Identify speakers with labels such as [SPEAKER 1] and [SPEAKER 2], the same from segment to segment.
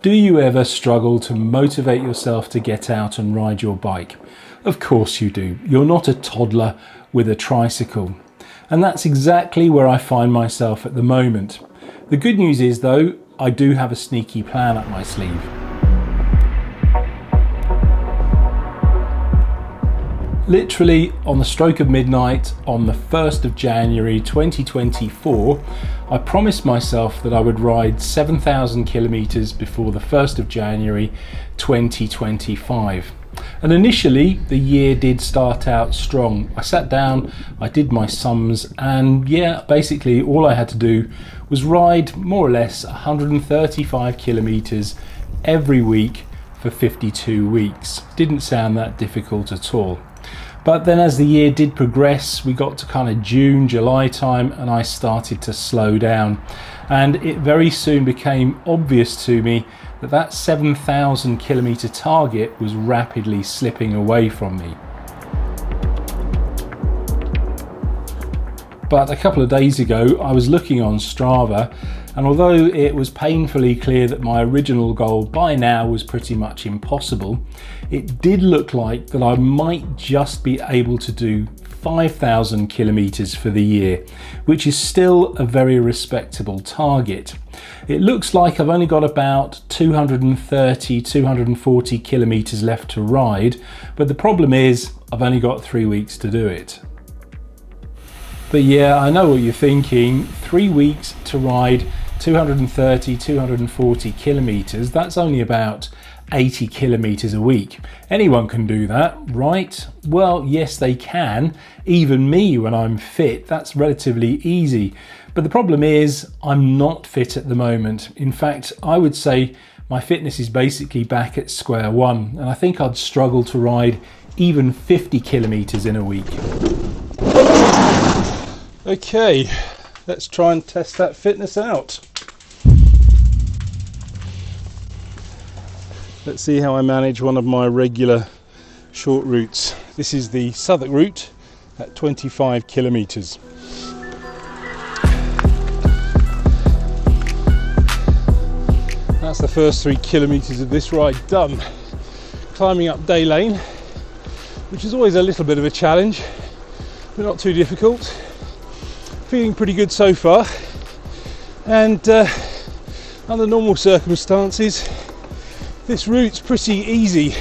[SPEAKER 1] Do you ever struggle to motivate yourself to get out and ride your bike? Of course you do. You're not a toddler with a tricycle. And that's exactly where I find myself at the moment. The good news is though, I do have a sneaky plan up my sleeve. Literally on the stroke of midnight on the 1st of January 2024, I promised myself that I would ride 7,000 kilometers before the 1st of January 2025. And initially the year did start out strong. I sat down, I did my sums, and yeah, basically all I had to do was ride more or less 135 kilometers every week for 52 weeks. Didn't sound that difficult at all. But then as the year did progress, we got to kind of June, July time, and I started to slow down. And it very soon became obvious to me that that 7,000 kilometer target was rapidly slipping away from me. But a couple of days ago, I was looking on Strava, and although it was painfully clear that my original goal by now was pretty much impossible, it did look like that I might just be able to do 5,000 kilometers for the year, which is still a very respectable target. It looks like I've only got about 230, 240 kilometers left to ride, but the problem is I've only got 3 weeks to do it. But yeah, I know what you're thinking. 3 weeks to ride 230, 240 kilometers, that's only about 80 kilometers a week. Anyone can do that, right? Well, yes, they can. Even me, when I'm fit, that's relatively easy. But the problem is I'm not fit at the moment. In fact, I would say my fitness is basically back at square one, and I think I'd struggle to ride even 50 kilometers in a week. Okay, let's try and test that fitness out. Let's see how I manage one of my regular short routes. This is the Southwark route at 25 kilometers. That's the first 3 kilometers of this ride done. Climbing up Day Lane, which is always a little bit of a challenge, but not too difficult. Feeling pretty good so far, and under normal circumstances this route's pretty easy.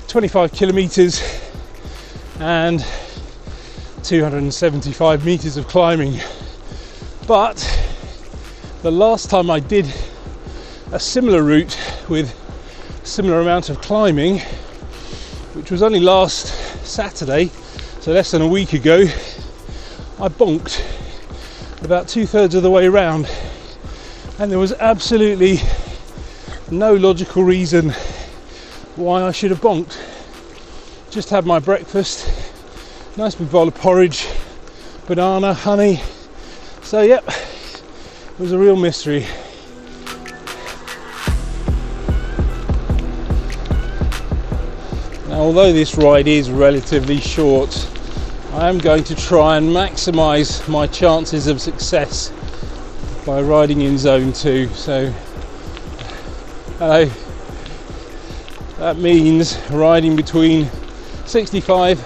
[SPEAKER 1] 25 kilometers and 275 meters of climbing. But the last time I did a similar route with a similar amount of climbing, which was only last Saturday, so less than a week ago, I bonked about 2/3 of the way around, and there was absolutely no logical reason why I should have bonked. Just had my breakfast, nice big bowl of porridge, banana, honey, so yep, it was a real mystery. Now, although this ride is relatively short, I am going to try and maximise my chances of success by riding in zone 2. So that means riding between 65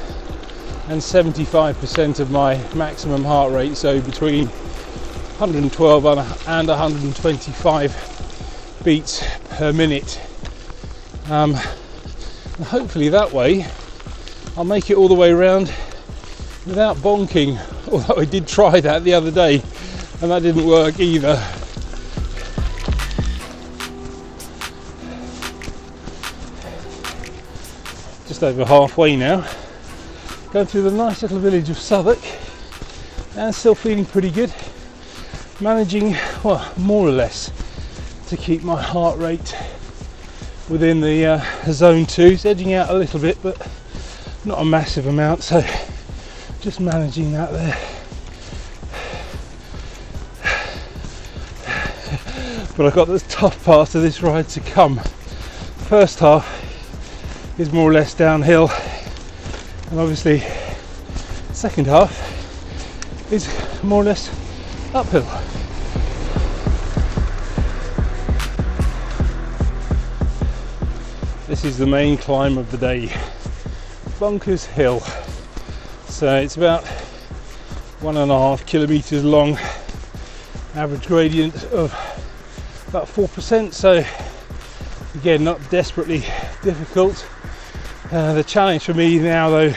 [SPEAKER 1] and 75% of my maximum heart rate, so between 112 and 125 beats per minute. And hopefully that way I'll make it all the way around without bonking, although I did try that the other day and that didn't work either. Just over halfway now, going through the nice little village of Southwark, and still feeling pretty good, managing, well, more or less to keep my heart rate within the zone 2. It's edging out a little bit, but not a massive amount, so just managing that there. But I've got the tough part of this ride to come. First half is more or less downhill, and obviously second half is more or less uphill. This is the main climb of the day, Bunkers Hill. So it's about 1.5 kilometers long, average gradient of about 4%, so again not desperately difficult. The challenge for me now though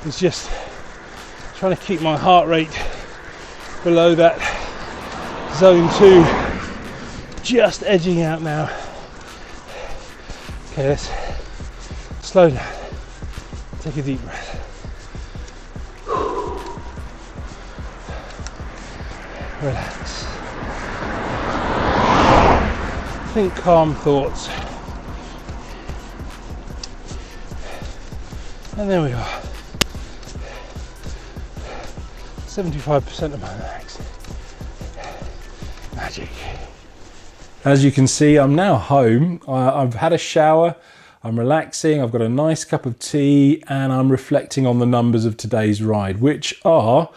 [SPEAKER 1] is just trying to keep my heart rate below that zone 2, just edging out now. Okay, let's slow down, take a deep breath. Relax. Think calm thoughts. And there we are. 75% of my max. Magic. As you can see, I'm now home. I've had a shower, I'm relaxing, I've got a nice cup of tea, and I'm reflecting on the numbers of today's ride, which are,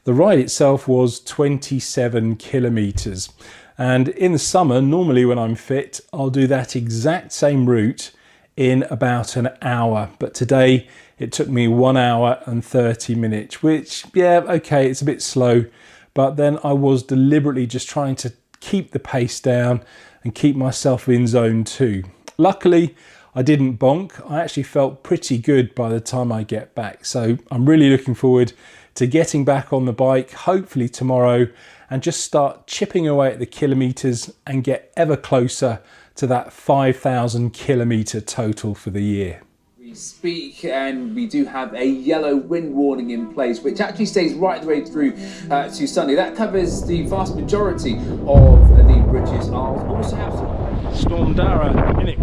[SPEAKER 1] the ride itself was 27 kilometers. And in the summer, normally when I'm fit, I'll do that exact same route in about an hour. But today it took me 1 hour and 30 minutes, which, yeah, okay, it's a bit slow. But then I was deliberately just trying to keep the pace down and keep myself in zone 2. Luckily, I didn't bonk. I actually felt pretty good by the time I get back. So I'm really looking forward to getting back on the bike, hopefully tomorrow, and just start chipping away at the kilometers and get ever closer to that 5,000 kilometer total for the year.
[SPEAKER 2] We speak, and we do have a yellow wind warning in place, which actually stays right the way through to Sunday. That covers the vast majority of the British Isles. Also have some
[SPEAKER 1] Storm Dara, innit?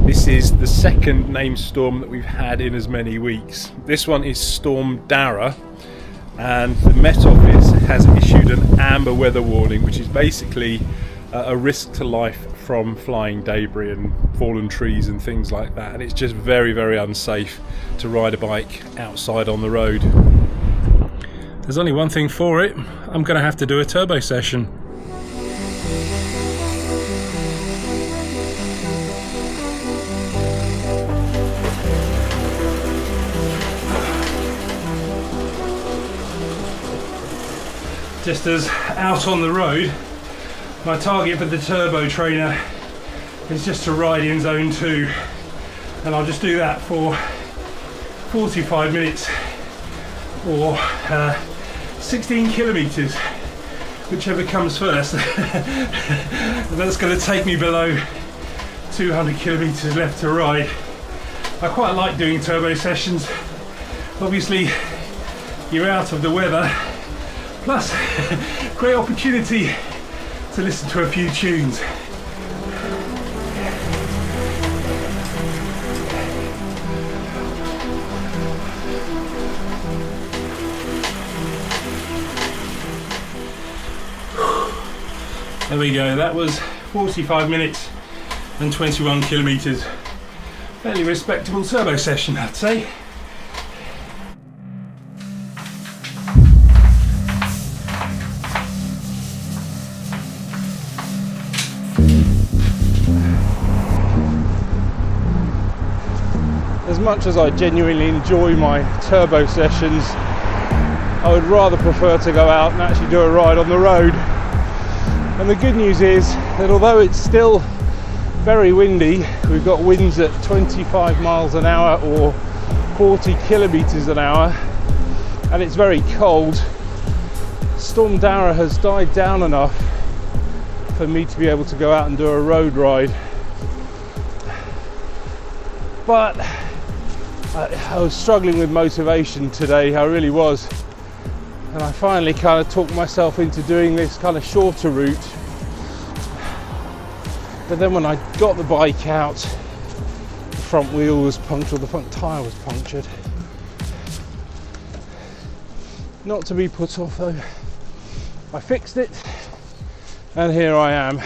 [SPEAKER 1] This is the second named storm that we've had in as many weeks. This one is Storm Dara, and the Met Office has issued an amber weather warning, which is basically a risk to life from flying debris and fallen trees and things like that. And it's just very, very unsafe to ride a bike outside on the road. There's only one thing for it. I'm going to have to do a turbo session. Just as out on the road, my target for the turbo trainer is just to ride in zone 2, and I'll just do that for 45 minutes or 16 kilometers, whichever comes first. And that's going to take me below 200 kilometers left to ride. I quite like doing turbo sessions. Obviously you're out of the weather, plus great opportunity to listen to a few tunes. There we go, that was 45 minutes and 21 kilometers. Fairly respectable turbo session, I'd say. As much as I genuinely enjoy my turbo sessions, I would rather prefer to go out and actually do a ride on the road. And the good news is that although it's still very windy, we've got winds at 25 miles an hour or 40 kilometers an hour, and it's very cold, Storm Dara has died down enough for me to be able to go out and do a road ride. But I was struggling with motivation today, I really was. And I finally kind of talked myself into doing this kind of shorter route. But then when I got the bike out, the front wheel was punctured, the front tyre was punctured. Not to be put off though. I fixed it, and here I am.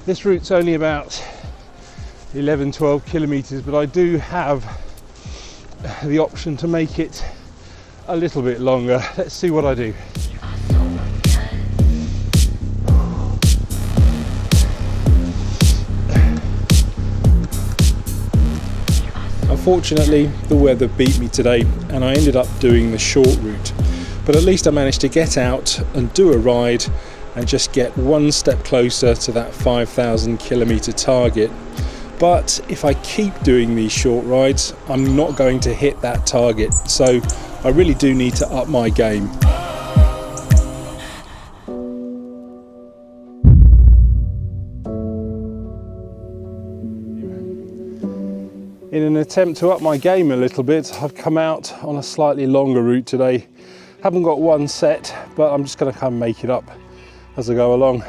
[SPEAKER 1] This route's only about 11-12 kilometers, but I do have the option to make it a little bit longer. Let's see what I do. Unfortunately, the weather beat me today and I ended up doing the short route, but at least I managed to get out and do a ride and just get one step closer to that 5,000 kilometer target. But if I keep doing these short rides, I'm not going to hit that target, so I really do need to up my game. In an attempt to up my game a little bit, I've come out on a slightly longer route today. Haven't got one set, but I'm just going to kind of make it up as I go along.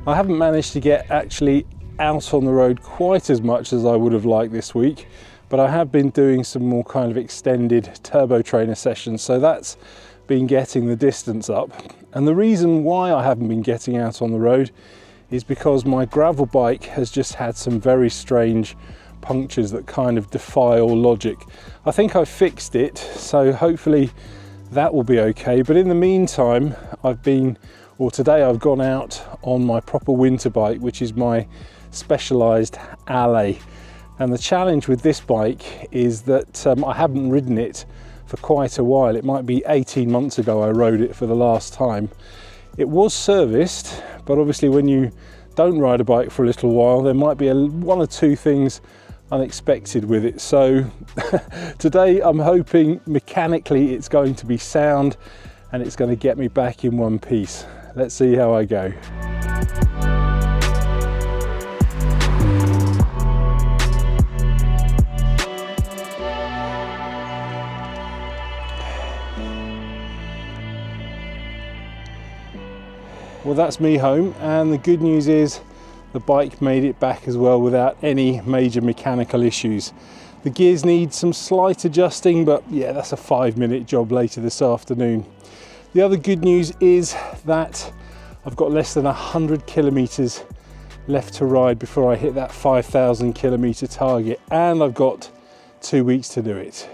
[SPEAKER 1] I haven't managed to get actually out on the road quite as much as I would have liked this week, but I have been doing some more kind of extended turbo trainer sessions, so that's been getting the distance up. And the reason why I haven't been getting out on the road is because my gravel bike has just had some very strange punctures that kind of defy all logic. I think I've fixed it, so hopefully that will be okay. But in the meantime, today I've gone out on my proper winter bike, which is my specialized alley. And the challenge with this bike is that I haven't ridden it for quite a while. It might be 18 months ago I rode it for the last time. It was serviced, but obviously when you don't ride a bike for a little while, there might be one or two things unexpected with it. So today I'm hoping mechanically it's going to be sound and it's going to get me back in one piece. Let's see how I go. Well, that's me home, and the good news is the bike made it back as well without any major mechanical issues. The gears need some slight adjusting, but yeah, that's a 5-minute job later this afternoon. The other good news is that I've got less than 100 kilometers left to ride before I hit that 5,000 kilometer target, and I've got 2 weeks to do it.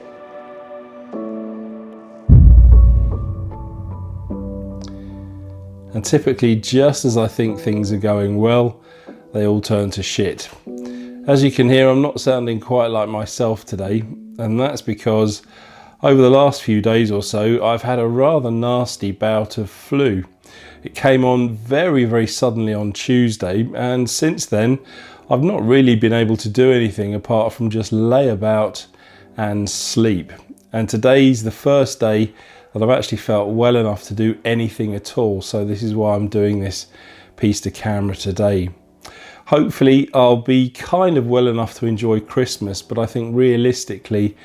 [SPEAKER 1] And typically, just as I think things are going well, they all turn to shit. As you can hear, I'm not sounding quite like myself today, and that's because over the last few days or so, I've had a rather nasty bout of flu. It came on very, very suddenly on Tuesday, and since then, I've not really been able to do anything apart from just lay about and sleep. And today's the first day that I've actually felt well enough to do anything at all. So this is why I'm doing this piece to camera today. Hopefully I'll be kind of well enough to enjoy Christmas, but I think realistically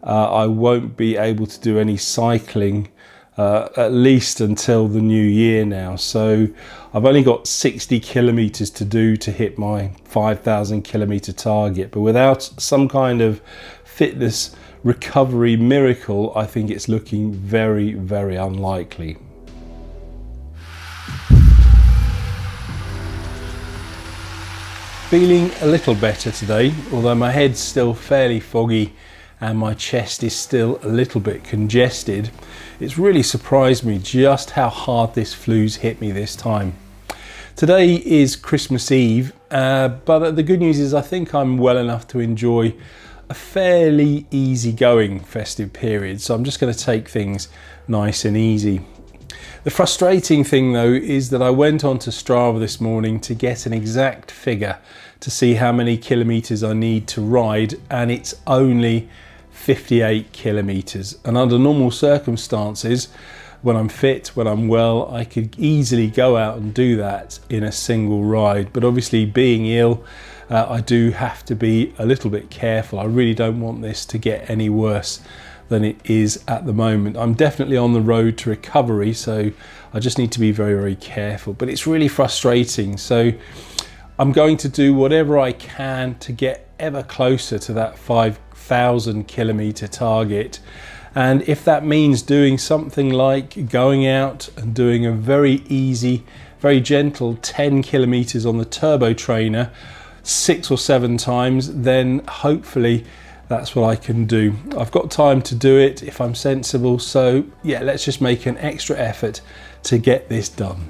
[SPEAKER 1] I won't be able to do any cycling at least until the new year now. So I've only got 60 kilometers to do to hit my 5,000 kilometer target, but without some kind of fitness recovery miracle, I think it's looking very, very unlikely. Feeling a little better today, although my head's still fairly foggy and my chest is still a little bit congested. It's really surprised me just how hard this flu's hit me this time. Today is Christmas Eve, but the good news is I think I'm well enough to enjoy a fairly easygoing festive period, so I'm just going to take things nice and easy. The frustrating thing though is that I went onto Strava this morning to get an exact figure to see how many kilometers I need to ride, and it's only 58 kilometers. And under normal circumstances, when I'm fit, when I'm well, I could easily go out and do that in a single ride. But obviously being ill, I do have to be a little bit careful. I really don't want this to get any worse than it is at the moment. I'm definitely on the road to recovery, so I just need to be very, very careful. But it's really frustrating. So I'm going to do whatever I can to get ever closer to that 5,000 kilometer target. And if that means doing something like going out and doing a very easy, very gentle 10 kilometers on the turbo trainer 6 or 7 times, then hopefully that's what I can do. I've got time to do it if I'm sensible, so yeah, let's just make an extra effort to get this done.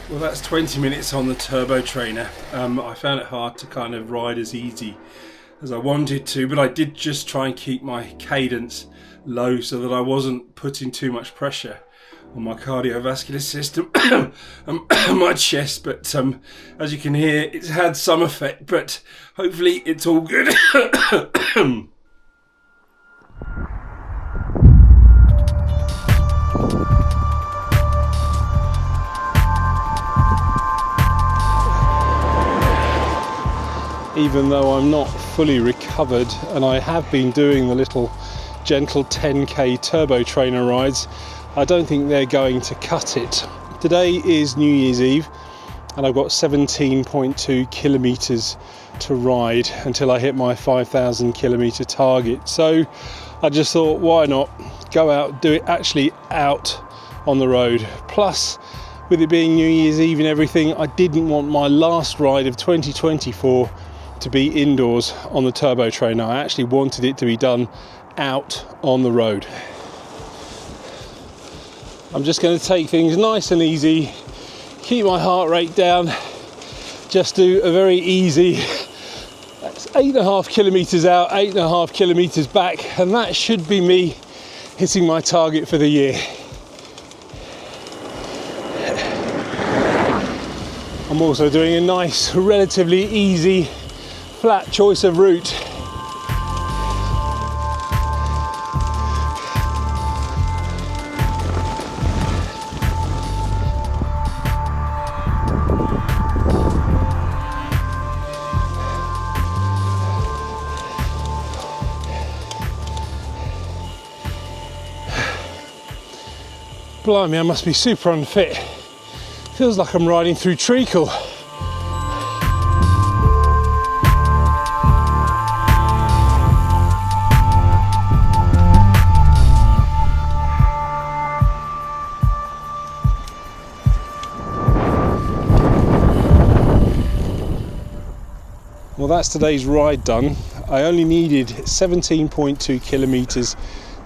[SPEAKER 1] Well, that's 20 minutes on the turbo trainer. I found it hard to kind of ride as easy as I wanted to, but I did just try and keep my cadence low so that I wasn't putting too much pressure on my cardiovascular system and my chest. But as you can hear, it's had some effect, but hopefully it's all good. Even though I'm not fully recovered and I have been doing the little gentle 10k turbo trainer rides, I don't think they're going to cut it. Today is New Year's Eve and I've got 17.2 kilometers to ride until I hit my 5,000 kilometer target. So I just thought, why not go out, do it actually out on the road. Plus, with it being New Year's Eve and everything, I didn't want my last ride of 2024 to be indoors on the turbo trainer. I actually wanted it to be done out on the road. I'm just going to take things nice and easy, keep my heart rate down, just do a very easy, that's 8.5 kilometers out, 8.5 kilometers back, and that should be me hitting my target for the year. I'm also doing a nice, relatively easy, flat choice of route. Blimey, I must be super unfit. Feels like I'm riding through treacle. Well, that's today's ride done. I only needed 17.2 kilometers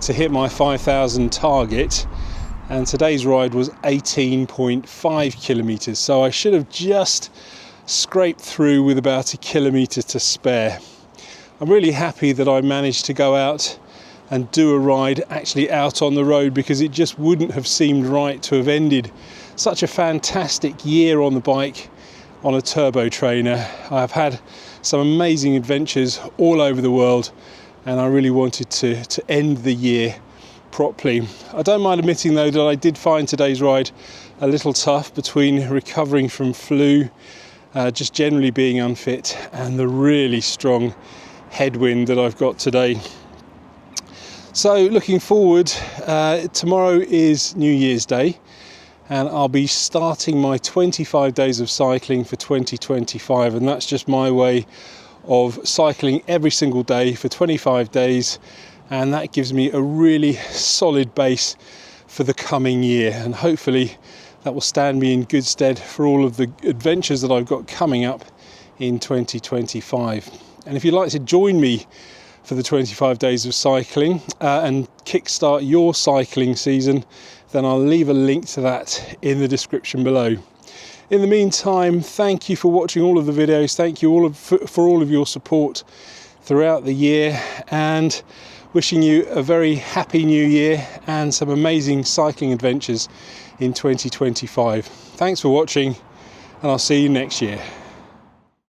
[SPEAKER 1] to hit my 5,000 target, and today's ride was 18.5 kilometers, so I should have just scraped through with about a kilometer to spare. I'm really happy that I managed to go out and do a ride actually out on the road, because it just wouldn't have seemed right to have ended such a fantastic year on the bike on a turbo trainer. I've had some amazing adventures all over the world, and I really wanted to end the year properly. I don't mind admitting though that I did find today's ride a little tough, between recovering from flu, just generally being unfit, and the really strong headwind that I've got today. So looking forward, tomorrow is New Year's Day, and I'll be starting my 25 days of cycling for 2025, and that's just my way of cycling every single day for 25 days, and that gives me a really solid base for the coming year, and hopefully that will stand me in good stead for all of the adventures that I've got coming up in 2025. And if you'd like to join me for the 25 days of cycling and kickstart your cycling season, then I'll leave a link to that in the description below. In the meantime, thank you for watching all of the videos. Thank you for all of your support throughout the year, and wishing you a very happy new year and some amazing cycling adventures in 2025. Thanks for watching, and I'll see you next year.